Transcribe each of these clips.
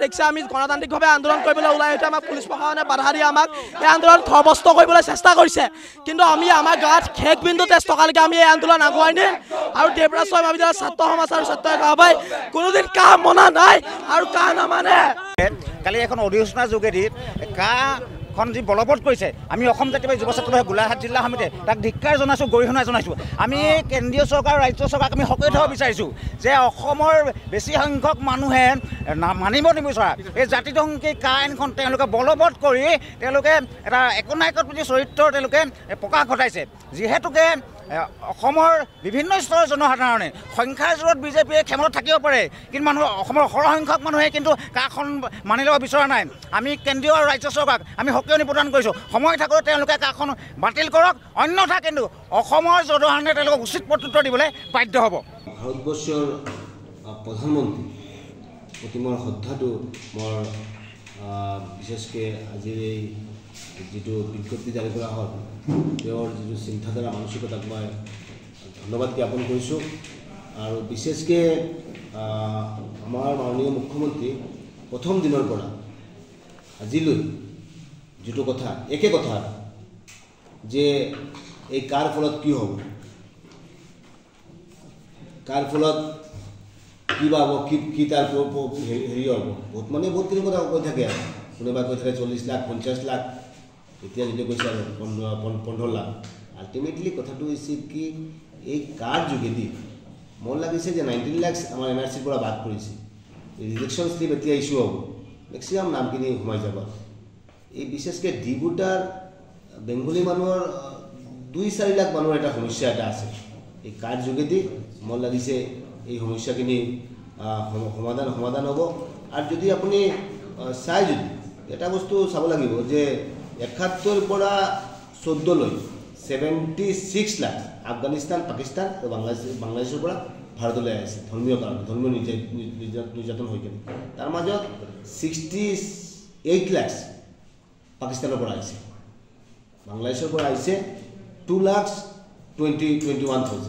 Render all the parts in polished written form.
দেখছে আমি গণতান্ত্ৰিকভাৱে আন্দোলন কৰিবলৈ ওলাই আহিছোঁ আমাক পুলিচ প্ৰশাসনে বাধা দি আমাক এই আন্দোলন খৰ্বস্ত কৰিবলৈ চেষ্টা কৰিছে কিন্তু আমি আমাৰ গাত শেষ বিন্দু তেজ টকালৈকে আমি এই আন্দোলন আগুৱাই নিম আৰু দেৱৰাজ স্বামী মহাবিদ্যালয়ৰ ছাত্ৰ সমাজ আৰু ছাত্ৰ সভাই কোনোদিন কাহ মনা নাই আৰু কাহ নামানে কালি এখন অধিসূচনাৰ যোগেদি কাহখন যি বলবৎ কৰিছে আমি অসম জাতীয় যুৱ ছাত্ৰ গোলাঘাট জিলা সমিতিয়ে তাক ধিক্কাৰ জনাইছোঁ গৰিহণা জনাইছোঁ আমি কেন্দ্ৰীয় চৰকাৰ ৰাজ্য চৰকাৰক আমি সকলোৱে থ'ব বিচাৰিছোঁ যে অসমৰ বেছি সংখ্যক মানুহে মানিব নিবিচৰা এই জাতিধ্বংসী কাহ আইনখন তেওঁলোকে বলবৎ কৰি তেওঁলোকে এটা একনায়কৰ প্ৰতি চৰিত্ৰ তেওঁলোকে প্ৰকাশ ঘটাইছে যিহেতুকে অসমৰ বিভিন্ন স্তৰৰ জনসাধাৰণে সংখ্যাৰ জোৰত বিজেপিয়ে ক্ষমতাত থাকিব পাৰে কিন্তু মানুহ অসমৰ সৰহসংখ্যক মানুহে কিন্তু কাহখন মানি ল'ব বিচৰা নাই আমি কেন্দ্ৰীয় আৰু ৰাজ্য চৰকাৰক আমি সক্ৰিয় নিবেদন কৰিছোঁ সময় থাকোঁতে তেওঁলোকে কাহখন বাতিল কৰক অন্যথা কিন্তু অসমৰ জনসাধাৰণে তেওঁলোকক উচিত প্ৰত্যুত্তৰ দিবলৈ বাধ্য হ'ব ভাৰতবৰ্ষৰ প্ৰধানমন্ত্ৰী প্ৰতি মোৰ শ্ৰদ্ধাটো মোৰ বিশেষকৈ আজিৰ এই যিটো বিজ্ঞপ্তি জাৰি কৰা হ'ল তেওঁৰ যিটো চিন্তাধাৰা মানসিকতাক মই ধন্যবাদ জ্ঞাপন কৰিছোঁ আৰু বিশেষকৈ আমাৰ মাননীয় মুখ্যমন্ত্ৰী প্ৰথম দিনৰ পৰা আজিলৈ যিটো কথা একে কথা যে এই কাৰ ফলত কি হ'ব কাৰ ফলত কি পাব কি তাৰ হেৰি হ'ব বহুত মানে বহুতখিনি কথা কৈ থাকে কোনোবাই কৈ থাকে 40 লাখ 50 লাখ এতিয়া যদি কৈছে আৰু 15 লাখ আল্টিমেটলি কথাটো হৈছে কি এই কাৰ যোগেদি মন লাগিছে যে 19 লাখ আমাৰ এনআৰচিৰ পৰা বাদ কৰিছে ৰিজেকশ্যন স্লিপ এতিয়া ইস্যু হ'ব মেক্সিমাম নামখিনি সোমাই যাব এই বিশেষকৈ ডিবুটাৰ বেংগলী মানুহৰ 2-4 লাখ মানুহৰ এটা সমস্যা এটা আছে এই কাৰ যোগেদি মন লাগিছে এই সমস্যাখিনি সমাধান হ'ব আৰু যদি আপুনি চাই যদি এটা বস্তু চাব লাগিব যে 71 পৰা 14 লৈ 76 লাখ আফগানিস্তান পাকিস্তান আৰু বাংলাদেশৰ পৰা ভাৰতলৈ আহিছে ধৰ্মীয় কাৰণ ধৰ্মীয় নিৰ্যাতন হৈ কিনে তাৰ মাজত 68 লাখ পাকিস্তানৰ পৰা আহিছে বাংলাদেশৰ পৰা আহিছে 2,21,000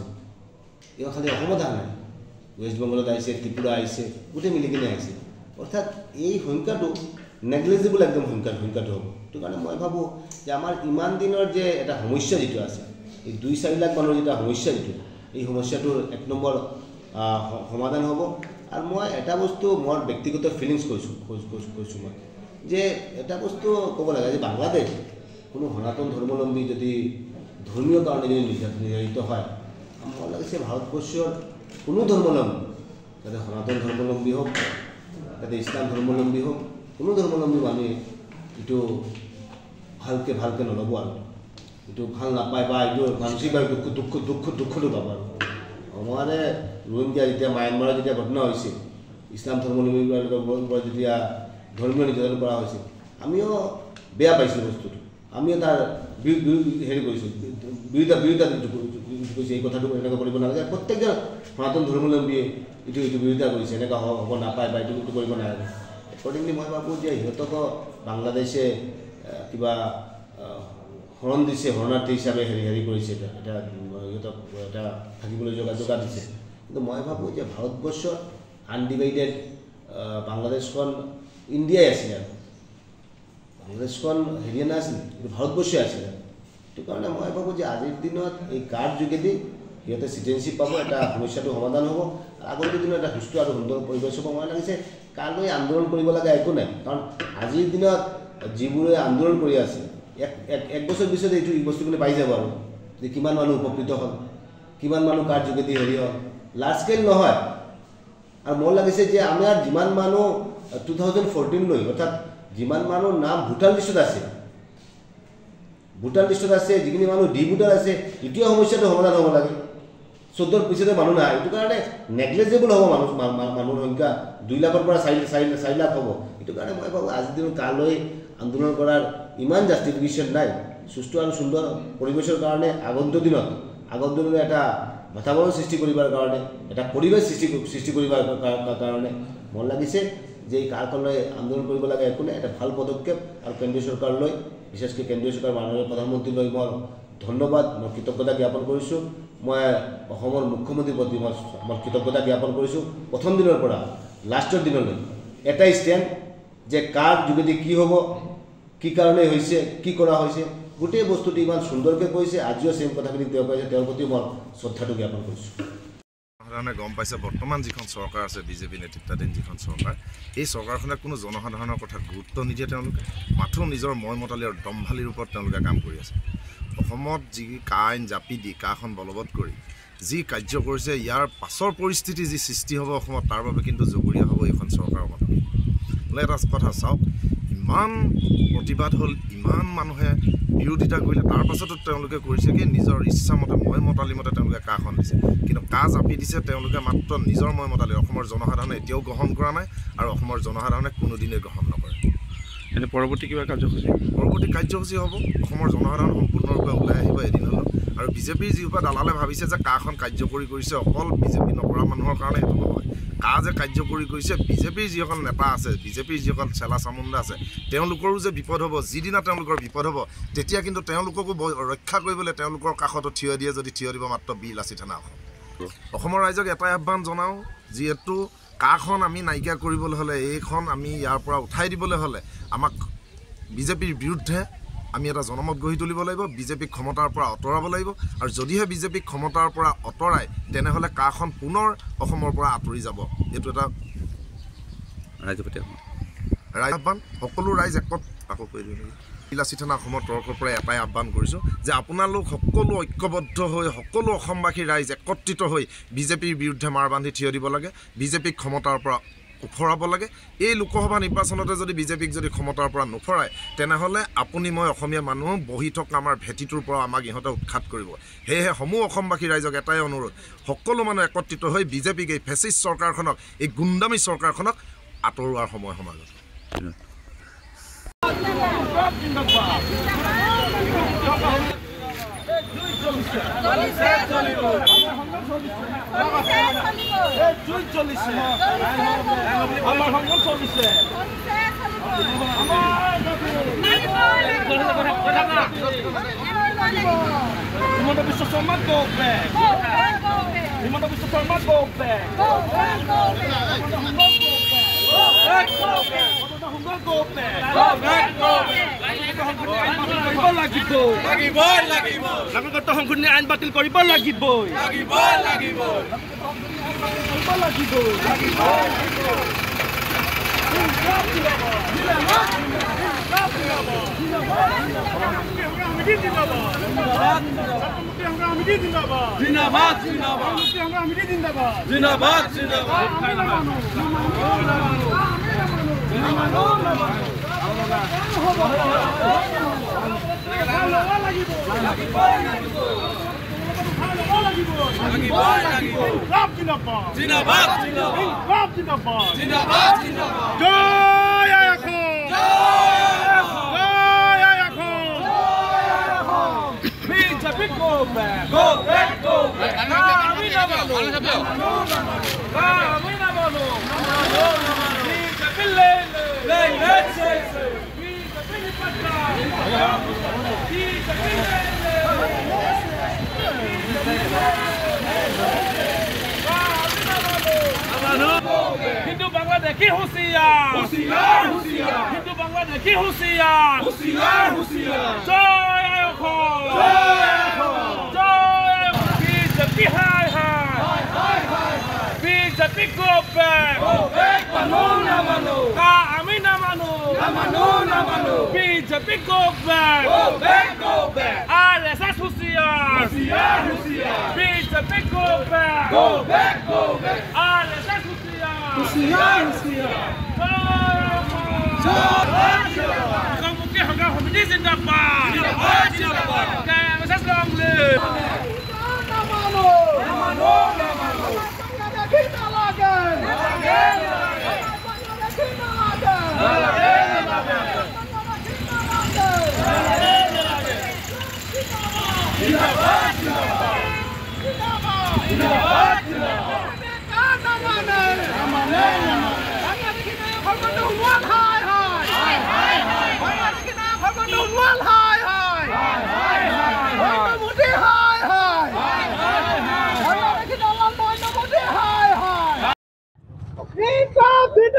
এই খালি অসমত অহা নাই ৱেষ্ট বেংগলত আহিছে ত্ৰিপুৰা আহিছে গোটেই মিলি কিনে আহিছে অৰ্থাৎ এই সংখ্যাটো নেগলিজিবল একদম সংখ্যাটো হ'ব সেইটো কাৰণে মই ভাবোঁ যে আমাৰ ইমান দিনৰ যে এটা সমস্যা যিটো আছে এই 2-4 লাখ মানুহৰ যেটা সমস্যা যিটো এই সমস্যাটোৰ এক নম্বৰ সমাধান হ'ব আৰু মই এটা বস্তু মোৰ ব্যক্তিগত ফিলিংছ কৈছোঁ মই যে এটা বস্তু ক'ব লাগে যে বাংলাদেশ কোনো সনাতন ধৰ্মাৱলম্বী যদি ধৰ্মীয় কাৰণে যদি নিৰ্ধাৰিত হয় মোৰ লাগিছে ভাৰতবৰ্ষৰ কোনো ধৰ্মাৱলম্বী যাতে সনাতন ধৰ্মাৱলম্বী হওক যাতে ইছলাম ধৰ্মাৱলম্বী হওক কোনো ধৰ্মাৱলম্বী মানুহে এইটো ভালকৈ নল'ব আৰু এইটো ভাল নাপায় বা এইটো মানসিকভাৱে দুখটো পাব আৰু মানে ৰোহিংগীয়া যেতিয়া মায়ানমাৰত যেতিয়া ঘটনা হৈছিল ইছলাম ধৰ্মাৱলম্বীৰ যেতিয়া ধৰ্মীয় নিৰ্যাতন কৰা হৈছিল আমিও বেয়া পাইছোঁ বস্তুটো আমিও তাৰ হেৰি কৰিছোঁ বিৰোধিতা কৰিছোঁ এই কথাটো এনেকৈ কৰিব নালাগে প্ৰত্যেকজন সনাতন ধৰ্মাৱলম্বীয়ে এইটো বিৰোধিতা কৰিছে এনেকুৱা হ'ব নাপায় বা এইটো কৰিব নালাগে একৰ্ডিংলি মই ভাবোঁ যে সিহঁতকো বাংলাদেশে কিবা শৰণ দিছে শৰণাৰ্থী হিচাপে হেৰি কৰিছে এটা সিহঁতক এটা থাকিবলৈ যোগাৰ দিছে কিন্তু মই ভাবোঁ যে ভাৰতবৰ্ষৰ আনডিভাইডেড বাংলাদেশখন ইণ্ডিয়াই আছিলে আৰু বাংলাদেশখন হেৰিয়ে নাছিলে কিন্তু ভাৰতবৰ্ষই আছিলে সেইটো কাৰণে মই ভাবোঁ যে আজিৰ দিনত এই কাৰ্ড যোগেদি সিহঁতে চিটিজেনশ্বিপ পাব এটা সমস্যাটো সমাধান হ'ব আগন্তুক দিনত এটা সুস্থ আৰু সুন্দৰ পৰিৱেশ হ'ব মই লাগিছে কালৈ আন্দোলন কৰিব লগা একো নাই কাৰণ আজিৰ দিনত যিবোৰে আন্দোলন কৰি আছে এক বছৰ পিছত এইটো বস্তুখিনি পাই যাব আৰু যে কিমান মানুহ উপকৃত হ'ল কিমান মানুহ কাৰ্ড যোগেদি হেৰি হ'ল লাৰ্জ স্কেল নহয় আৰু মোৰ লাগিছে যে আমাৰ যিমান মানুহ 2014 লৈ অৰ্থাৎ যিমান মানুহ নাম ভোটাৰ লিষ্টত আছে যিখিনি মানুহ ডি ভোটাৰ আছে এইটোৱে সমস্যাটো সমাধান হ'ব লাগে 14ৰ পিছতে মানুহ নাই এইটো কাৰণে নেগলেজেবল হ'ব মানুহৰ সংখ্যা 2 লাখৰ পৰা 4 লাখ হ'ব এইটো কাৰণে মই ভাবোঁ আজিৰ দিনত কালৈ আন্দোলন কৰাৰ ইমান জাষ্টিফিকেশ্যন নাই সুস্থ আৰু সুন্দৰ পৰিৱেশৰ কাৰণে আগন্তুক দিনত এটা বাতাবৰণ সৃষ্টি কৰিবৰ কাৰণে এটা পৰিৱেশ সৃষ্টি কৰিবৰ কাৰণে মন লাগিছে যে এই কাৰখনলৈ আন্দোলন কৰিব লাগে একো নাই এটা ভাল পদক্ষেপ আৰু কেন্দ্ৰীয় চৰকাৰলৈ বিশেষকৈ কেন্দ্ৰীয় চৰকাৰ মাননীয় প্ৰধানমন্ত্ৰীলৈ মই ধন্যবাদ মই কৃতজ্ঞতা জ্ঞাপন কৰিছোঁ মই অসমৰ মুখ্যমন্ত্ৰীৰ প্ৰতি মই কৃতজ্ঞতা জ্ঞাপন কৰিছোঁ প্ৰথম দিনৰ পৰা লাষ্টৰ দিনলৈ এটাই ষ্টেণ্ড যে কাৰ যোগেদি কি হ'ব কি কাৰণে হৈছে কি কৰা হৈছে গোটেই বস্তুটো ইমান সুন্দৰকৈ কৈছে আজিও সেম কথাখিনি তেওঁ কৈছে তেওঁৰ প্ৰতি মই শ্ৰদ্ধাটো জ্ঞাপন কৰিছোঁ সাধাৰণে গম পাইছে বৰ্তমান যিখন চৰকাৰ আছে বিজেপি নেতৃত্বাধীন যিখন চৰকাৰ এই চৰকাৰখনে কোনো জনসাধাৰণৰ কথা গুৰুত্ব নিদিয়ে তেওঁলোকে মাথো নিজৰ মইমতালি আৰু দম্ভালিৰ ওপৰত তেওঁলোকে কাম কৰি আছে অসমত যি কা আইন জাপি দি কাখন বলবৎ কৰি যি কাৰ্য কৰিছে ইয়াৰ পাছৰ পৰিস্থিতি যি সৃষ্টি হ'ব অসমত তাৰ বাবে কিন্তু জগৰীয়া হ'ব এইখন চৰকাৰৰ মতে বোলে এটা কথা চাওক ইমান প্ৰতিবাদ হ'ল ইমান মানুহে বিৰোধিতা কৰিলে তাৰ পাছতো তেওঁলোকে কৰিছে কি নিজৰ ইচ্ছামতে মইমতালি মতে তেওঁলোকে কাখন দিছে কিন্তু কা জাপি দিছে তেওঁলোকে মাত্ৰ নিজৰ মইমতালি অসমৰ জনসাধাৰণে এতিয়াও গ্ৰহণ কৰা নাই আৰু অসমৰ জনসাধাৰণে কোনোদিনেই গ্ৰহণ নকৰে এনে পৰৱৰ্তী কিবা কাৰ্যসূচী হ'ব অসমৰ জনসাধাৰণ সম্পূৰ্ণৰূপে ওলাই আহিব এদিন হ'লেও আৰু বিজেপিৰ যিৰূপে দালালে ভাবিছে যে কাখন কাৰ্যকৰী কৰিছে অকল বিজেপি নকৰা মানুহৰ কাৰণে সেইটো নহয় কা যে কাৰ্যকৰী কৰিছে বিজেপিৰ যিসকল নেতা আছে বিজেপিৰ যিসকল চেলা চামুণ্ডা আছে তেওঁলোকৰো যে বিপদ হ'ব যিদিনা তেওঁলোকৰ বিপদ হ'ব তেতিয়া কিন্তু তেওঁলোককো ৰক্ষা কৰিবলৈ তেওঁলোকৰ কাষতো থিয় দিয়ে যদি থিয় দিব মাত্ৰ বিলাচী থানা অসমৰ ৰাইজক এটাই আহ্বান জনাওঁ যিহেতু কাখন আমি নাইকিয়া কৰিবলৈ হ'লে এইখন আমি ইয়াৰ পৰা উঠাই দিবলৈ হ'লে আমাক বিজেপিৰ বিৰুদ্ধে আমি এটা জনমত গঢ়ি তুলিব লাগিব বিজেপিক ক্ষমতাৰ পৰা আঁতৰাব লাগিব আৰু যদিহে বিজেপিক ক্ষমতাৰ পৰা আঁতৰাই তেনেহ'লে কাখন পুনৰ অসমৰ পৰা আঁতৰি যাব এইটো এটা ৰাইজ আহ্বান সকলো ৰাইজ একত আকৌ কৈ দিওঁ বিলাচী থানা অসমৰ তৰফৰ পৰা এটাই আহ্বান কৰিছোঁ যে আপোনালোক সকলো ঐক্যবদ্ধ হৈ সকলো অসমবাসী ৰাইজ একত্ৰিত হৈ বিজেপিৰ বিৰুদ্ধে মাৰ বান্ধি থিয় দিব লাগে বিজেপিক ক্ষমতাৰ পৰা উফৰাব লাগে এই লোকসভা নিৰ্বাচনতে যদি বিজেপিক যদি ক্ষমতাৰ পৰা নুফৰাই তেনেহ'লে আপুনি মই অসমীয়া মানুহ বহি থকা আমাৰ ভেটিটোৰ পৰা আমাক ইহঁতে উৎখাত কৰিব সেয়েহে সমূহ অসমবাসী ৰাইজক এটাই অনুৰোধ সকলো মানুহ একত্ৰিত হৈ বিজেপিক এই ফেচিষ্ট চৰকাৰখনক এই গুণ্ডামী চৰকাৰখনক আঁতৰোৱাৰ সময় সমাগত Himanda Biswa Sharma, go back. Himanda Biswa Sharma, go back. Go back. Go back. নাগৰিকত্ব সংশোধনী আইন বাতিল কৰিব লাগিব। हिंदू बांग्लादेशी होशियार होशियार होशियार हिंदू बांग्लादेशी होशियार होशियार होशियार जय अखोल जय अखोल जय बीजेपी हाय हाय बीजेपी go back मानो ना मानो का आमी ना मानो बीजेपी go back RSS होशियार होशियार होशियार बीजेपी go back RSS होशियार मुख्य हंगाम समिति जिंदाबाद कैसे सलाम ले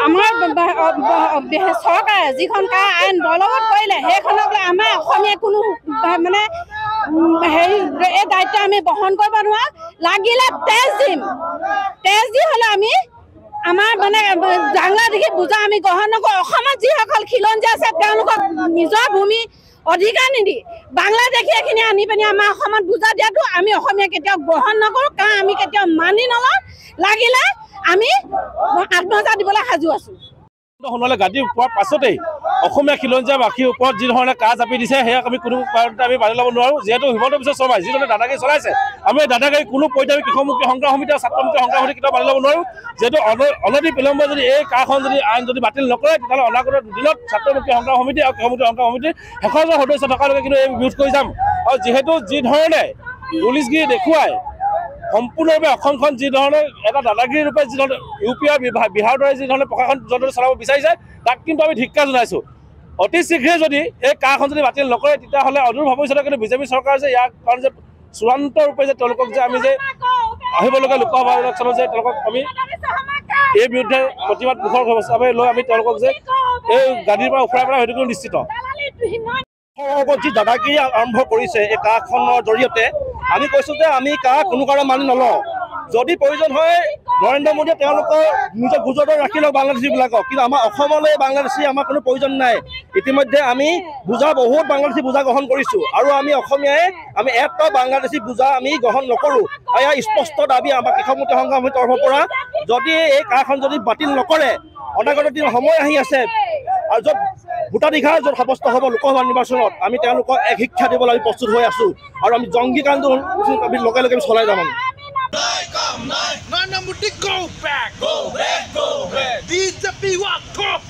আমাৰ চৰকাৰে যিখন আইন বলবৎ কৰিলে সেইখনক আমাৰ অসমীয়া কোনো মানে হেৰি এই দায়িত্ব আমি বহন কৰিব নোৱাৰো লাগিলে তেজ দি হ'লে আমি আমাৰ মানে বাংলাদেশী বুজা আমি গ্ৰহণ নকৰোঁ অসমত যিসকল খিলঞ্জীয়া আছে তেওঁলোকক নিজৰ ভূমি অধিকাৰ নিদি বাংলাদেশীখিনি আনি পিনি আমাৰ অসমত বুজা দিয়াটো আমি অসমীয়া কেতিয়াও গ্ৰহণ নকৰোঁ কাৰণ আমি কেতিয়াও মানি নলওঁ লাগিলে আমি আত্মহত্যা দিবলৈ সাজু আছো সোণালে গাদী পোৱাৰ পাছতেই অসমীয়া খিলঞ্জীয়া বাসীৰ ওপৰত যি ধৰণে কাজ জাপি দিছে সেয়াক আমি কোনো কাৰণতে আমি মানি ল'ব নোৱাৰোঁ যিহেতু হিমন্ত বিশ্ব শৰ্মাই যিধৰণে দাদাগিৰি চলাইছে আমি দাদাগিৰি কোনো পৰ্যায়ত কৃষকমুখী সংগ্ৰাম সমিতি আৰু ছাত্ৰমুখী সংগ্ৰাম সমিতি কেতিয়াও মানি ল'ব নোৱাৰোঁ যিহেতু অনতি বিলম্বে যদি এই কাখন যদি আইন যদি বাতিল নকৰে তেতিয়াহ'লে অনাগত দিনত ছাত্ৰমুখী সংগ্ৰাম সমিতি আৰু কৃষকমুখী সংগ্ৰাম সমিতিৰ শেষৰজন সদস্য থকালৈকে কিন্তু এই বিৰোধ কৰি যাম আৰু যিহেতু যি ধৰণে পুলিচগিৰি দেখুৱাই সম্পূৰ্ণভাৱে অসমখন যি ধৰণে এটা দাদাগিৰি ৰূপে যি ধৰণে ইউ পি আৰু বিহাৰৰ দৰে যি ধৰণে প্ৰশাসন য'ত চলাব বিচাৰিছে তাক কিন্তু আমি ধিক্কাৰ জনাইছোঁ অতি শীঘ্ৰে যদি এই কাখন যদি বাতিল নকৰে তেতিয়াহ'লে অদূৰ ভৱিষ্যতে কিন্তু বিজেপি চৰকাৰ যে ইয়াক কাৰণ যে চূড়ান্ত ৰূপে যে তেওঁলোকক যে আমি যে আহিবলগীয়া লোকসভা ইলেকশ্যনত যে তেওঁলোকক আমি এই বিৰুদ্ধে প্ৰতিবাদ মুখৰ হিচাপে লৈ আমি তেওঁলোকক যে এই গাড়ীৰ পৰা উফৰাই পেলাই সেইটো নিশ্চিত যি দাদাগিৰি আৰম্ভ কৰিছে এই কাখনৰ জৰিয়তে আমি কৈছোঁ যে আমি কা কোনো কাৰণে মানি নলওঁ যদি প্ৰয়োজন হয় নৰেন্দ্ৰ মোদীয়ে তেওঁলোকৰ নিজৰ গুজৰাটত ৰাখি লওক বাংলাদেশীবিলাকক কিন্তু আমাৰ অসমলৈ বাংলাদেশী আমাৰ কোনো প্ৰয়োজন নাই ইতিমধ্যে আমি বুজা বহুত বাংলাদেশী বুজা গ্ৰহণ কৰিছোঁ আৰু আমি অসমীয়াই আমি এটা বাংলাদেশী বুজা আমি গ্ৰহণ নকৰোঁ আৰু ইয়াৰ স্পষ্ট দাবী আমাৰ কৃষকমুখী সংগ্ৰাম সমিতিৰ তৰফৰ পৰা যদি এই কাখন যদি বাতিল নকৰে অনাগত দিন সময় আহি আছে আৰু য'ত ভোটাধিকাৰ য'ত সাব্যস্ত হ'ব লোকসভা নিৰ্বাচনত আমি তেওঁলোকক এক শিক্ষা দিবলৈ আমি প্ৰস্তুত হৈ আছোঁ আৰু আমি জংগী কাণ্ডটো আমি লগে লগে আমি চলাই যাম Nana Modi go back. BJP walk up.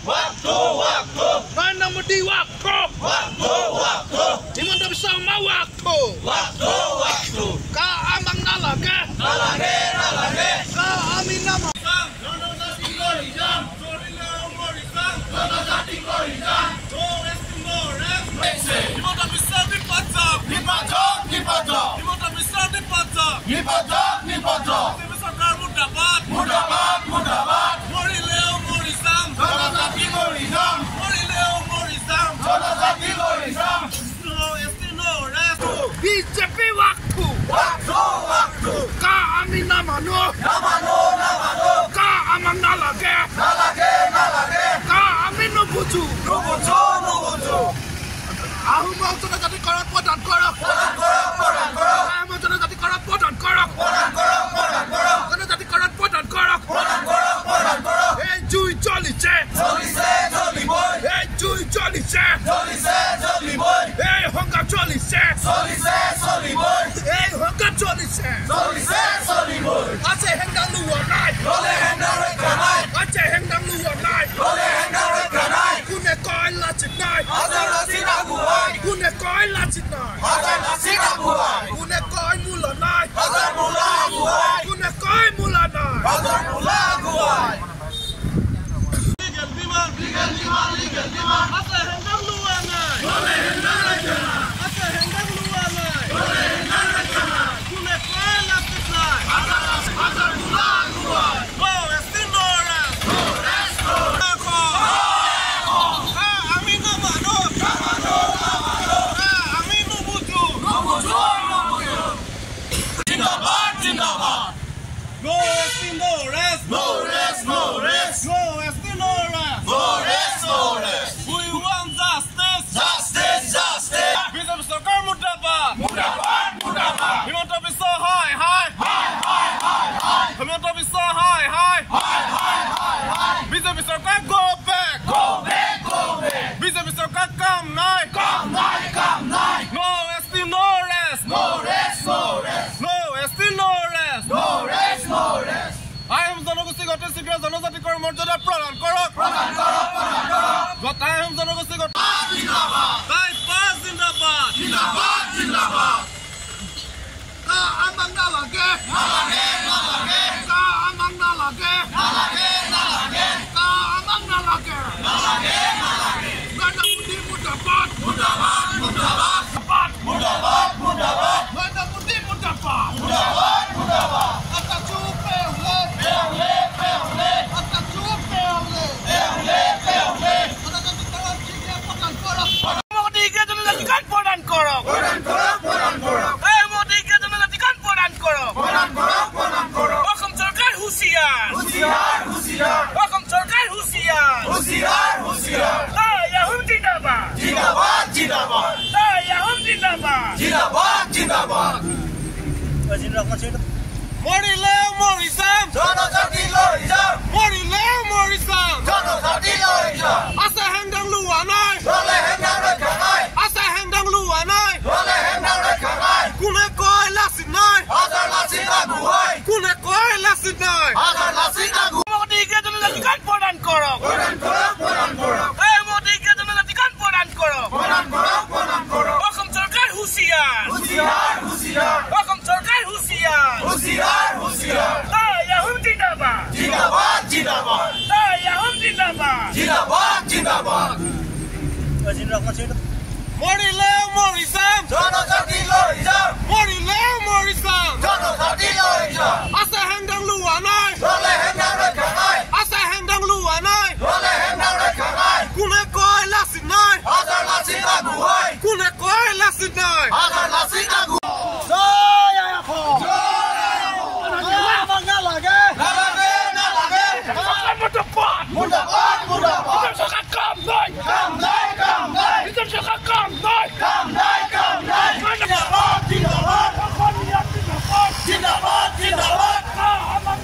Nana Modi walk up. Himanta Biswa Sharma walk up. Ka amang nalage. Ka ami nama. Himanta Biswa BJP waktu ka ami namano ka amang nalage ka ami no আহোমৰ জনজাতি কৰক প্ৰদান কৰক আহোমৰ জনজাতি কৰক প্ৰদান কৰক জনজাতি কৰক প্ৰদান কৰক এই জুই জ্বলিছে এই জুই জ্বলিছে এই সংগ্ৰাম চলিছে এই সংগ্ৰাম চলিছে আছে হেংদাং লোৱা নাই আছে হেংদাং লোৱা নাই কোনে কয় লাচিত নাই কোনে কয় লাচিত নাই কোনে কয় মূলা নাই কোনে কয় মূলা নাই আছে হেংদাং লোৱা নাই আছে হেংদাং লোৱা নাই কোনে কয় লাচিত নাই জনজাতি কৰ মৰ্যাদা প্ৰদান কৰক গতাই জনগোষ্ঠী জিন্দাবাদ আমাক নালাগে আমাক নালাগে আমাক নালাগে গণমুক্তি মুৰ্দাবাদ গণমুক্তি মুৰ্দাবাদ মৰিলেও মৰি যাম জনজাতি লৈ যাম মৰিলেও মৰি যাম জনজাতি লৈ যাম আছে হেংদাং লোৱা নাই আছে হেংদাং লোৱা নাই কোনে কয় লাচিত নাই কোনে কয় লাচিত নাই মোদীকে জনজাতিকান প্ৰদান কৰক এই মোদীকে জনজাতিকান প্ৰদান কৰক অসম চৰকাৰ হুঁচিয়াৰ অসম চৰকাৰ হুঁচিয়াৰ আহোম জিন্দাবাদ আহোম জিন্দাবাদ মৰিলেও মৰি যাম জনজাতি লৈ যাম মৰিলেও মৰি যাম জনজাতি লৈ যাম আছে হেংদাং লোৱা নাই আছে হেংদাং লোৱা নাই কোনে কয় লাচিত নাই কোনে কয় লাচিত নাই জিন্দাবাদ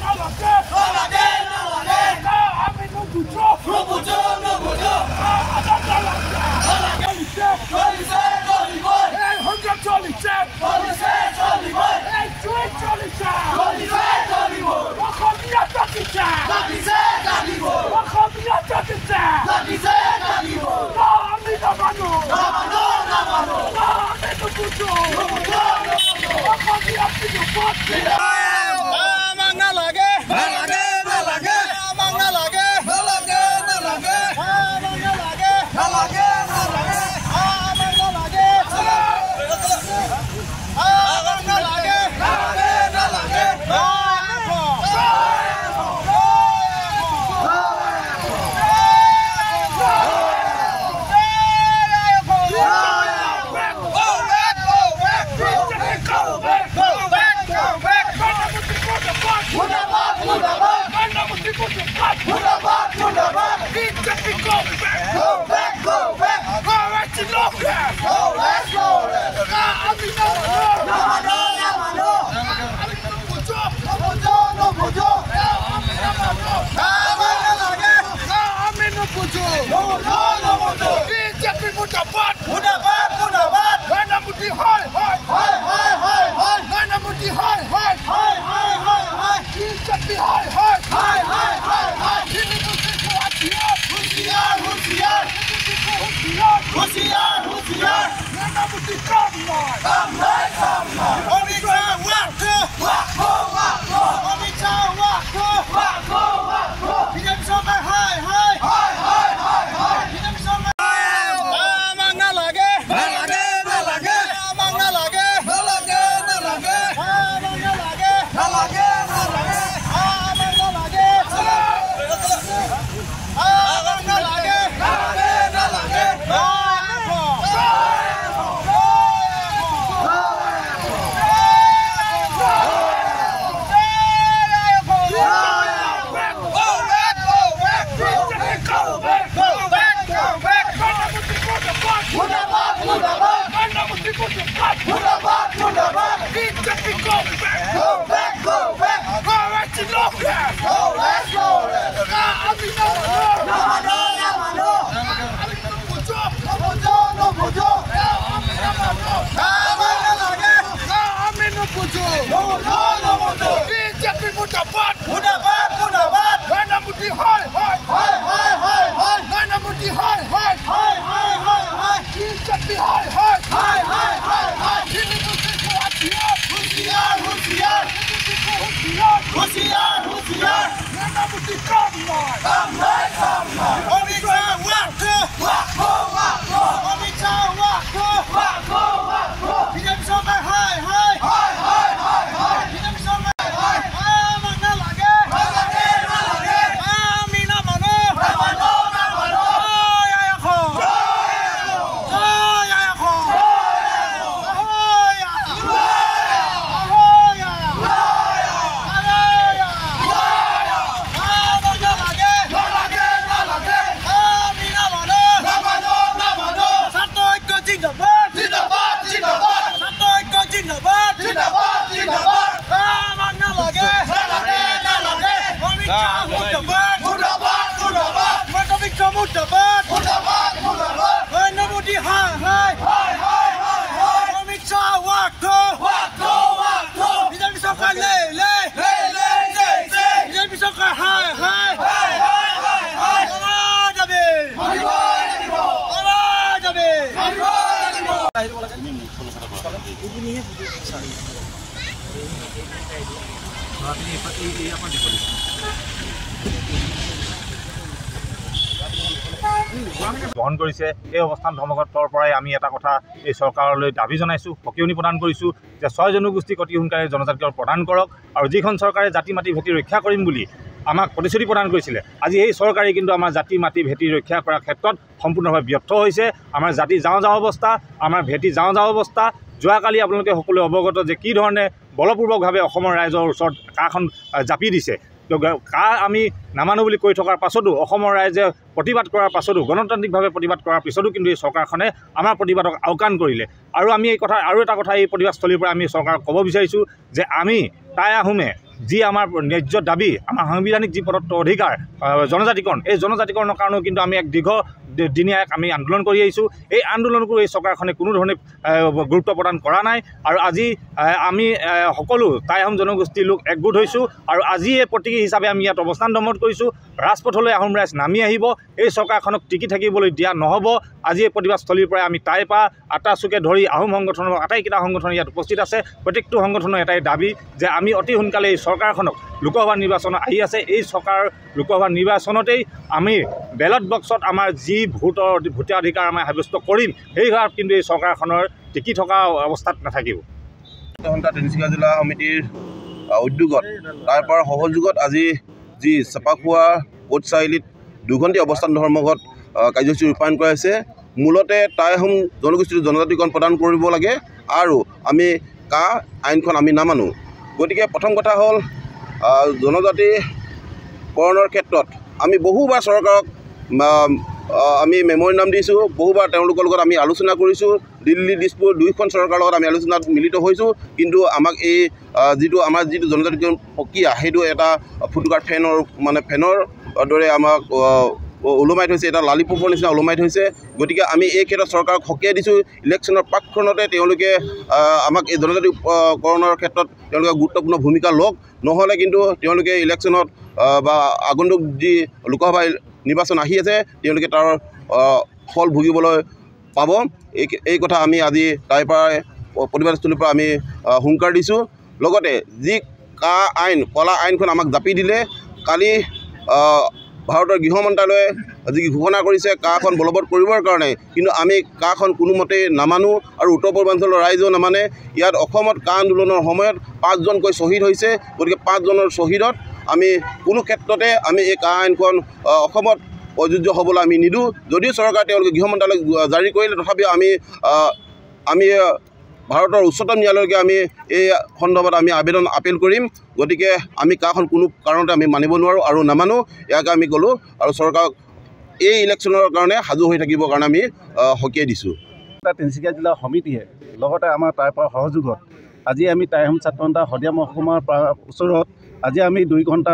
গ্ৰহণ কৰিছে। এই অৱস্থান ধৰ্মঘটৰ পৰাই আমি এটা কথা এই চৰকাৰলৈ দাবী জনাইছোঁ, সকিয়নি প্ৰদান কৰিছোঁ যে 6 জনগোষ্ঠীক অতি সোনকালে জনজাতিকৰণ প্ৰদান কৰক। আৰু যিখন চৰকাৰে জাতি মাটি ভেটি ৰক্ষা কৰিম বুলি আমাক প্ৰতিশ্ৰুতি প্ৰদান কৰিছিলে, আজি এই চৰকাৰে কিন্তু আমাৰ জাতি মাটি ভেটি ৰক্ষা কৰাৰ ক্ষেত্ৰত সম্পূৰ্ণভাৱে ব্যৰ্থ হৈছে। আমাৰ জাতি যাওঁ যাওঁ অৱস্থা, আমাৰ ভেটি যাওঁ যাওঁ অৱস্থা। যোৱাকালি আপোনালোকে সকলোৱে অৱগত যে কি ধৰণে বলপূৰ্বকভাৱে অসমৰ ৰাইজৰ ওচৰত কাখন জাপি দিছে। কা আমি নামানো বুলি কৈ থকাৰ পাছতো, অসমৰ ৰাইজে প্ৰতিবাদ কৰাৰ পাছতো, গণতান্ত্ৰিকভাৱে প্ৰতিবাদ কৰাৰ পিছতো কিন্তু এই চৰকাৰখনে আমাৰ প্ৰতিবাদক আওকাণ কৰিলে। আৰু আমি এই কথা আৰু এটা কথা এই প্ৰতিবাদস্থলীৰ পৰা আমি চৰকাৰক ক'ব বিচাৰিছোঁ যে আমি টাই আহোমে যি আমাৰ ন্যায্য দাবী, আমাৰ সাংবিধানিক যি প্ৰদত্ত অধিকাৰ জনজাতিকৰণ, এই জনজাতিকৰণৰ কাৰণেও কিন্তু আমি এক দীৰ্ঘদিনীয়া আমি আন্দোলন কৰি আহিছোঁ। এই আন্দোলনকো এই চৰকাৰখনে কোনো ধৰণে গুৰুত্ব প্ৰদান কৰা নাই। আৰু আজি আমি সকলো টাই আহোম জনগোষ্ঠীৰ লোক একগোট হৈছোঁ আৰু আজি এই প্ৰতীকী হিচাপে আমি ইয়াত অৱস্থান ধৰ্মত কৰিছোঁ। ৰাজপথলৈ আহোম ৰাইজ নামি আহিব, এই চৰকাৰখনক টিকি থাকিবলৈ দিয়া নহ'ব। আজি এই প্ৰতিবাদস্থলীৰ পৰাই আমি টাইপা আটাচুকে ধৰি আহোম সংগঠনৰ আটাইকেইটা সংগঠন ইয়াত উপস্থিত আছে। প্ৰত্যেকটো সংগঠনৰ এটাই দাবী যে আমি অতি সোনকালে এই চৰকাৰখনক, লোকসভা নিৰ্বাচন আহি আছে, এই চৰকাৰ লোকসভা নিৰ্বাচনতেই আমি বেলট বক্সত আমাৰ যি ভোটাধিকাৰ আমি সাব্যস্ত কৰিম, সেই হাৰত কিন্তু এই চৰকাৰখনৰ টিকি থকা অৱস্থাত নাথাকিব। তিনিচুকীয়া জিলা সমিতিৰ উদ্যোগত তাৰ পৰা সহযোগত আজি যি চেপাখোৱা কোৰ্ট চাৰিআলিত 2 ঘণ্টীয়া অৱস্থান ধৰ্মঘট কাৰ্যসূচী ৰূপায়ণ কৰা হৈছে। মূলতে টাই আহোম জনগোষ্ঠীৰ জনজাতিকৰণ প্ৰদান কৰিব লাগে আৰু আমি কা আইনখন আমি নামানো। গতিকে প্ৰথম কথা হ'ল জনজাতিকৰণৰ ক্ষেত্ৰত আমি বহুবাৰ চৰকাৰক আমি মেম'ৰেণ্ডাম দিছোঁ, বহুবাৰ তেওঁলোকৰ লগত আমি আলোচনা কৰিছোঁ, দিল্লী দিছপুৰ দুয়োখন চৰকাৰৰ লগত আমি আলোচনাত মিলিত হৈছোঁ, কিন্তু আমাক এই আমাৰ যিটো জনজাতিকৰণ প্ৰক্ৰিয়া সেইটো এটা ফুটুকাৰ ফেনৰ দৰে আমাক ওলোমাই থৈছে, এটা লালিপপৰ নিচিনা ওলোমাই থৈছে। গতিকে আমি এই ক্ষেত্ৰত চৰকাৰক সকীয়াই দিছোঁ, ইলেকশ্যনৰ প্ৰাকক্ষণতে তেওঁলোকে আমাক এই জনজাতিকৰণৰ ক্ষেত্ৰত তেওঁলোকে গুৰুত্বপূৰ্ণ ভূমিকা লওক, নহ'লে কিন্তু তেওঁলোকে ইলেকশ্যনত বা আগন্তুক যি লোকসভা নিৰ্বাচন আহি আছে তেওঁলোকে তাৰ ফল ভুগিবলৈ পাব। এই কথা আমি আজি তাইৰ পৰাই প্ৰতিবাদস্থলীৰ পৰা আমি হুংকাৰ দিছোঁ। লগতে যি ক'লা আইনখন আমাক জাপি দিলে, কালি ভাৰতৰ গৃহ মন্ত্ৰালয়ে যি ঘোষণা কৰিছে কাখন বলবৎ কৰিবৰ কাৰণে, কিন্তু আমি কাখন কোনোমতেই নামানো আৰু উত্তৰ পূৰ্বাঞ্চলৰ ৰাইজেও নামানে। ইয়াত অসমত আন্দোলনৰ সময়ত 5জনকৈ শ্বহীদ হৈছে, গতিকে 5জনৰ শ্বহীদত আমি কোনো ক্ষেত্ৰতে আমি এই আইনখন অসমত প্ৰযোজ্য হ'বলৈ আমি নিদিওঁ। যদিও চৰকাৰে তেওঁলোকে গৃহ মন্ত্ৰালয়ক জাৰি কৰিলে, তথাপিও আমি ভাৰতৰ উচ্চতম ন্যায়ালয়লৈকে আমি এই সন্দৰ্ভত আমি আপিল কৰিম। গতিকে আমি কাখন কোনো কাৰণতে আমি মানিব নোৱাৰোঁ আৰু নামানো, ইয়াকে আমি ক'লোঁ আৰু চৰকাৰক এই ইলেকশ্যনৰ কাৰণে সাজু হৈ থাকিবৰ কাৰণে আমি সকীয়াই দিছোঁ। তিনিচুকীয়া জিলা সমিতিয়ে লগতে আমাৰ তাৰ পৰা সহযোগত আজি আমি টাইহোম ছাত্ৰ সন্থা শদিয়া মহকুমাৰ ওচৰত আজি আমি 2 ঘণ্টা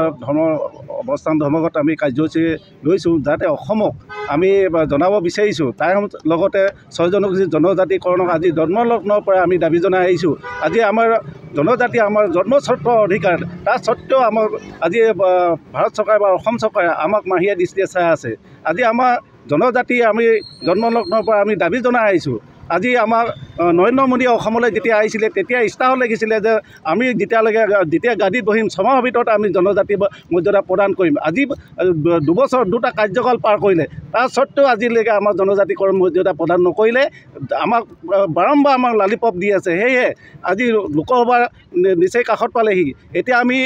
অৱস্থান ধৰ্মঘট আমি কাৰ্যসূচী লৈছোঁ, যাতে অসমক আমি জনাব বিচাৰিছোঁ টাইহোম লগতে 6 জনজাতিকৰণক আজি জন্মলগ্নৰ পৰা আমি দাবী জনাই আহিছোঁ। আজি আমাৰ জনজাতি আমাৰ জন্মস্বত্ব অধিকাৰ, তাৰ স্বত্বেও আমাক আজি ভাৰত চৰকাৰ বা অসম চৰকাৰে আমাক মাহীয়া দৃষ্টিৰে চাই আছে। আজি আমাৰ জনজাতি আমি জন্মলগ্নৰ পৰা আমি দাবী জনাই আহিছোঁ। আজি আমাৰ নৰেন্দ্ৰ মোদীয়ে অসমলৈ যেতিয়া আহিছিলে তেতিয়া ইস্তাহাৰ লিখিছিলে যে আমি যেতিয়া গাদীত বহিম 6 মাহৰ ভিতৰত আমি জনজাতি মৰ্যাদা প্ৰদান কৰিম। আজি 2 বছৰ 2টা কাৰ্যকাল পাৰ কৰিলে, তাৰ স্বত্বেও আজিলৈকে আমাৰ জনজাতিকৰণ মৰ্যাদা প্ৰদান নকৰিলে, আমাক বাৰম্বাৰ আমাক লালিপপ দি আছে। সেয়েহে আজি লোকসভা নিচেই কাষত পালেহি। এতিয়া আমি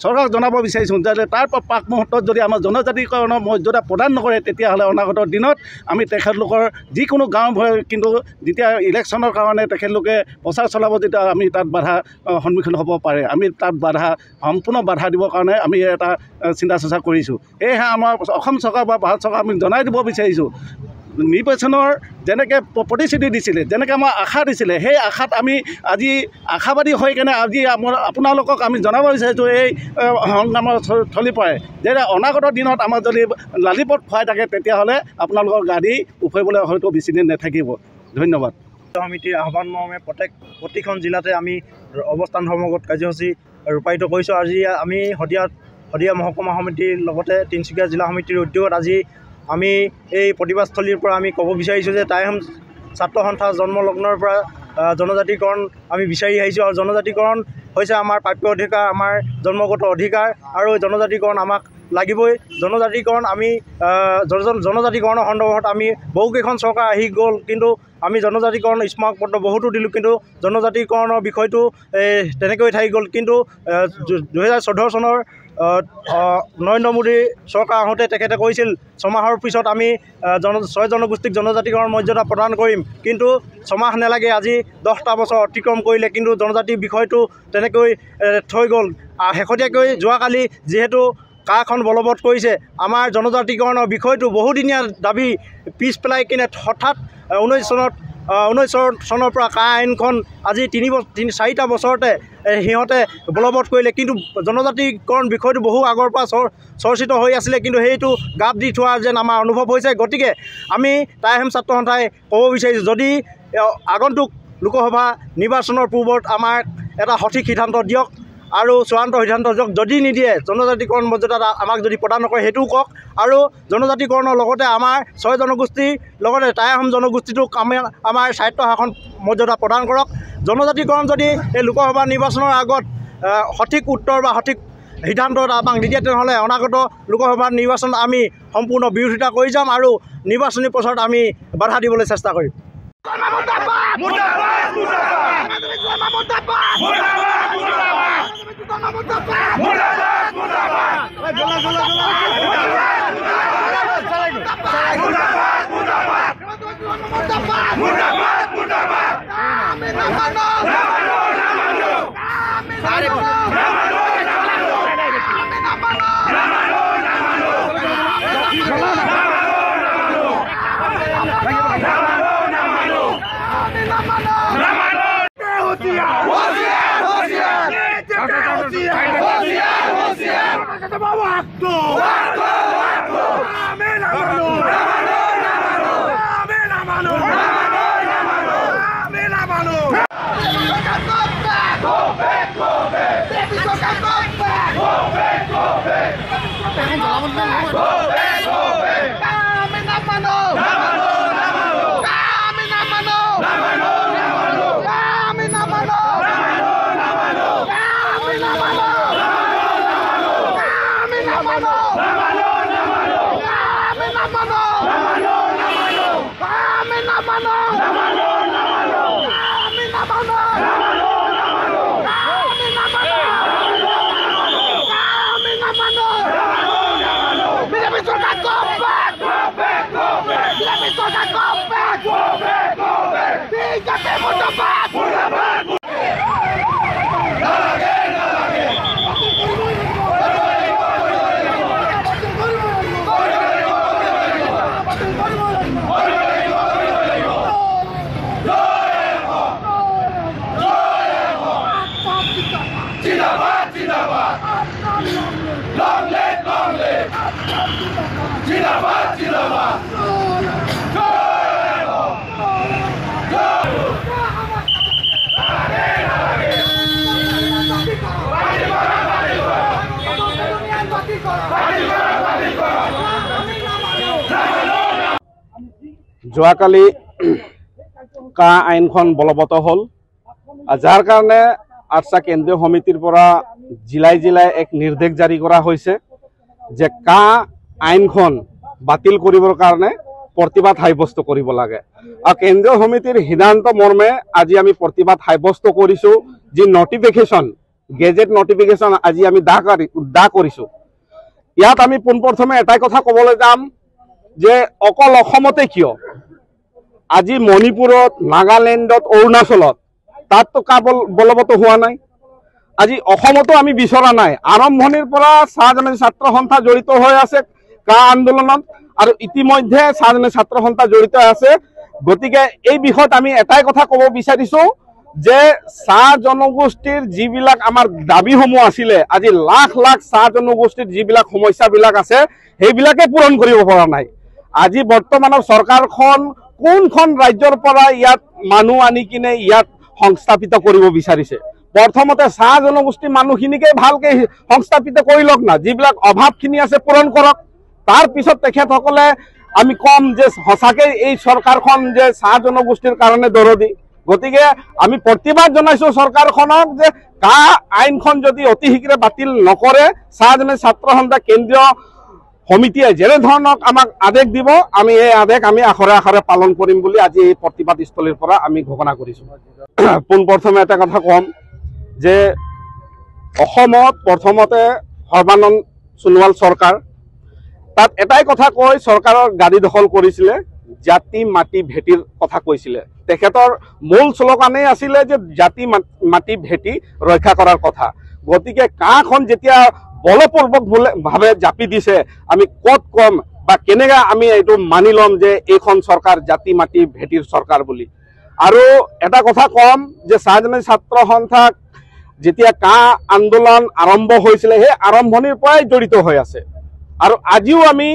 চৰকাৰক জনাব বিচাৰিছোঁ যে তাৰ প্ৰাক মুহূৰ্তত যদি আমাৰ জনজাতিকৰণৰ মৰ্যাদা প্ৰদান নকৰে, তেতিয়াহ'লে অনাগত দিনত আমি তেখেতলোকৰ যিকোনো গাঁও ভূঞে কিন্তু যেতিয়া ইলেকশ্যনৰ কাৰণে তেখেতলোকে প্ৰচাৰ চলাব, যেতিয়া আমি তাত বাধা সন্মুখীন হ'ব পাৰে, আমি তাত সম্পূৰ্ণ বাধা দিবৰ কাৰণে আমি এটা চিন্তা চৰ্চা কৰিছোঁ। সেয়েহে আমাৰ অসম চৰকাৰ বা ভাৰত চৰকাৰ আমি জনাই দিব বিচাৰিছোঁ, নিৰ্বাচনৰ যেনেকৈ প্ৰতিশ্ৰুতি দিছিলে, যেনেকৈ আমাৰ আশা দিছিলে, সেই আশাত আমি আজি আশাবাদী হৈ কেনে আজি আপোনালোকক আমি জনাব বিচাৰিছোঁ এই সংগ্ৰামৰ থলীৰ পৰাই যে অনাগত দিনত আমাৰ যদি লালিপট খুৱাই থাকে তেতিয়াহ'লে আপোনালোকৰ গাড়ী উফৰিবলৈ হয়তো বেছিদিন নাথাকিব। ধন্যবাদ। সমিতিৰ আহ্বান মৰ্মে প্ৰতিখন জিলাতে আমি অৱস্থান ধৰ্মঘট কাৰ্যসূচী ৰূপায়িত কৰিছোঁ। আজি আমি শদিয়া মহকুমা সমিতিৰ লগতে তিনিচুকীয়া জিলা সমিতিৰ উদ্যোগত আজি আমি এই প্ৰতিবাদস্থলীৰ পৰা আমি ক'ব বিচাৰিছোঁ যে টাইহোম ছাত্ৰ সন্থাৰ জন্মলগ্নৰ পৰা জনজাতিকৰণ আমি বিচাৰি আহিছোঁ, আৰু জনজাতিকৰণ হৈছে আমাৰ প্ৰাপ্য অধিকাৰ, আমাৰ জন্মগত অধিকাৰ, আৰু জনজাতিকৰণ আমাক লাগিবই। জনজাতিকৰণ আমি জনজাতিকৰণৰ সন্দৰ্ভত আমি বহুকেইখন চৰকাৰ আহি গ'ল, কিন্তু আমি জনজাতিকৰণ স্মাৰকপত্ৰ বহুতো দিলোঁ, কিন্তু জনজাতিকৰণৰ বিষয়টো তেনেকৈ থাকি গ'ল। কিন্তু 2014 চনৰ নৰেন্দ্ৰ মোদী চৰকাৰ আহোঁতে তেখেতে কৈছিল 6 মাহৰ পিছত আমি 6 জনগোষ্ঠীক জনজাতিকৰণ মৰ্যাদা প্ৰদান কৰিম, কিন্তু 6 মাহ নালাগে আজি 10টা বছৰ অতিক্ৰম কৰিলে, কিন্তু জনজাতি বিষয়টো তেনেকৈ থৈ গ'ল। শেহতীয়াকৈ যোৱাকালি যিহেতু কাখন বলবৎ কৰিছে, আমাৰ জনজাতিকৰণৰ বিষয়টো বহুদিনীয়া দাবী পিছ পেলাই কিনে হঠাৎ 19 চনৰ পৰা আইনখন আজি 4টা বছৰতে সিহঁতে বলবৎ কৰিলে, কিন্তু জনজাতিকৰণ বিষয়টো বহু আগৰ পৰা চৰ্চিত হৈ আছিলে, কিন্তু সেইটো গাপ দি থোৱা যেন আমাৰ অনুভৱ হৈছে। গতিকে আমি টাইহোম ছাত্ৰ সন্থাই ক'ব বিচাৰিছোঁ, যদি আগন্তুক লোকসভা নিৰ্বাচনৰ পূৰ্বত আমাক এটা সঠিক সিদ্ধান্ত দিয়ক আৰু চূড়ান্ত সিদ্ধান্ত দিয়ক। যদি নিদিয়ে জনজাতিকৰণ মৰ্যাদা আমাক যদি প্ৰদান নকৰে সেইটোও কওক, আৰু জনজাতিকৰণৰ লগতে আমাৰ 6 জনগোষ্ঠীৰ লগতে টাইহোম জনগোষ্ঠীটোক আমাৰ স্বায়ত্ব শাসন মৰ্যাদা প্ৰদান কৰক। জনজাতিকৰণ যদি এই লোকসভা নিৰ্বাচনৰ আগত সঠিক উত্তৰ বা সঠিক সিদ্ধান্ত আমাক নিদিয়ে, তেনেহ'লে অনাগত লোকসভা নিৰ্বাচন আমি সম্পূৰ্ণ বিৰোধিতা কৰি যাম আৰু নিৰ্বাচনী প্ৰচাৰত আমি বাধা দিবলৈ চেষ্টা কৰিম। যোৱাকালি কা আইনখন বলবৎ হ'ল যাৰ কাৰণে আটছা কেন্দ্ৰীয় সমিতিৰ পৰা জিলাই জিলাই এক নিৰ্দেশ জাৰি কৰা হৈছে যে কা আইনখন বাতিল কৰিবৰ কাৰণে প্ৰতিবাদ সাব্যস্ত কৰিব লাগে আৰু কেন্দ্ৰীয় সমিতিৰ সিদ্ধান্ত মৰ্মে আজি আমি প্ৰতিবাদ সাব্যস্ত কৰিছোঁ যি নটিফিকেশ্যন গেজেট নটিফিকেশ্যন আজি আমি দা কৰিছোঁ ইয়াত আমি পোনপ্ৰথমে এটাই কথা ক'বলৈ যাম যে অকল অসমতে কিয় আজি মণিপুৰত নাগালেণ্ডত অৰুণাচলত তাততো কা বলবৎ হোৱা নাই আজি অসমতো আমি বিচৰা নাই আৰম্ভণিৰ পৰা চাহজনী ছাত্ৰ সন্থা জড়িত হৈ আছে কা আন্দোলনত আৰু ইতিমধ্যে চাহজনী ছাত্ৰ সন্থা জড়িত আছে গতিকে এই বিষয়ত আমি এটাই কথা ক'ব বিচাৰিছোঁ যে চাহ জনগোষ্ঠীৰ যিবিলাক আমাৰ দাবীসমূহ আছিলে আজি লাখ লাখ চাহ জনগোষ্ঠীৰ যিবিলাক সমস্যাবিলাক আছে সেইবিলাকে পূৰণ কৰিব পৰা নাই আজি বৰ্তমানৰ চৰকাৰখন কোনখন ৰাজ্যৰ পৰা ইয়াত মানুহ আনি কিনে ইয়াত সংস্থাপিত কৰিব বিচাৰিছে প্ৰথমতে চাহ জনগোষ্ঠীৰ মানুহখিনিকে ভালকে সংস্থাপিত কৰি লওক না যিবিলাক অভাৱখিনি আছে পূৰণ কৰক তাৰ পিছত তেখেতসকলে আমি কম যে সঁচাকে এই চৰকাৰখন যে চাহ জনগোষ্ঠীৰ কাৰণে দৰদী গতিকে আমি প্ৰতিবাদ জনাইছোঁ চৰকাৰখনক যে কা আইনখন যদি অতি শীঘ্ৰে বাতিল নকৰে চাহজনী ছাত্ৰ সন্থা কেন্দ্ৰীয় সমিতিয়ে যেনে ধৰণক আমাক আদেশ দিব আমি এই আদেশ আমি আখৰে আখৰে পালন কৰিম বুলি আজি এই প্ৰতিবাদস্থলীৰ পৰা আমি ঘোষণা কৰিছোঁ পোনপ্ৰথমে এটা কথা ক'ম যে অসমত প্ৰথমতে সৰ্বানন্দ সোণোৱাল চৰকাৰ তাত এটাই কথা কৈ চৰকাৰৰ গাড়ী দখল কৰিছিলে জাতি মাটি ভেটিৰ কথা কৈছিলে তেখেতৰ মূল শ্লোগানেই আছিলে যে জাতি মাটি ভেটি ৰক্ষা কৰাৰ কথা গতিকে কাখন যেতিয়া বলপূৰ্বক ভাৱে জাপি দিছে আমি ক'ত কম বা কেনেকৈ আমি এইটো মানি ল'ম যে এইখন চৰকাৰ জাতি মাটি ভেটিৰ চৰকাৰ বুলি আৰু এটা কথা কম যে চাহজনী ছাত্ৰ সন্থাক যেতিয়া কা আন্দোলন আৰম্ভ হৈছিলে সেই আৰম্ভণিৰ পৰাই জড়িত হৈ আছে আৰু আজিও আমি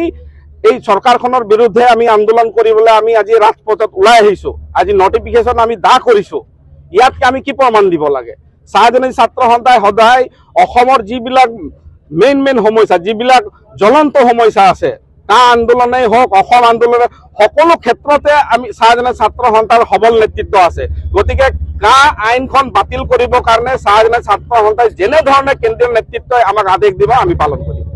এই চৰকাৰখনৰ বিৰুদ্ধে আমি আন্দোলন কৰিবলৈ আমি আজি ৰাজপথত ওলাই আহিছোঁ আজি নটিফিকেশ্যন আমি দা কৰিছোঁ ইয়াতকে আমি কি প্ৰমাণ দিব লাগে চাহজনী ছাত্ৰ সন্থাই সদায় অসমৰ যিবিলাক মেইন সমস্যা যিবিলাক জ্বলন্ত সমস্যা আছে কা আন্দোলনেই হওক অসম আন্দোলনে সকলো ক্ষেত্ৰতে আমি চাহজনী ছাত্ৰ সন্থাৰ সবল নেতৃত্ব আছে গতিকে কা আইনখন বাতিল কৰিবৰ কাৰণে চাহজনী ছাত্ৰ সন্থাই যেনে ধৰণে কেন্দ্ৰীয় নেতৃত্বই আমাক আদেশ দিব আমি পালন কৰিম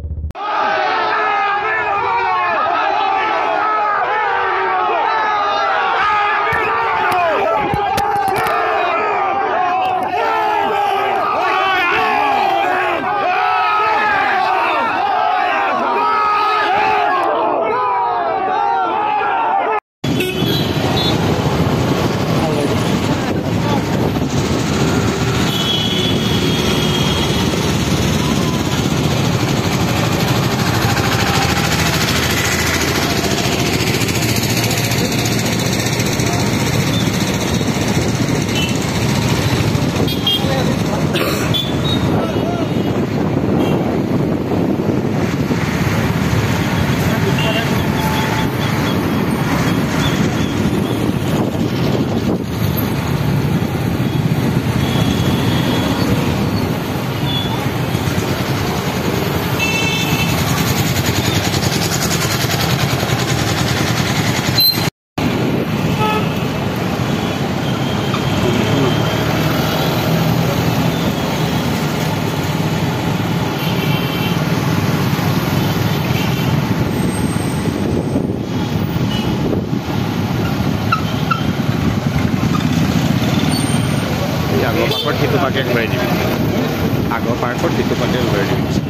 আগৰ পাৰ্কত সিটো পাকে ঘূৰাই দিবি আগৰ পাৰ্কত সিটো পাকে ঘূৰাই দিবি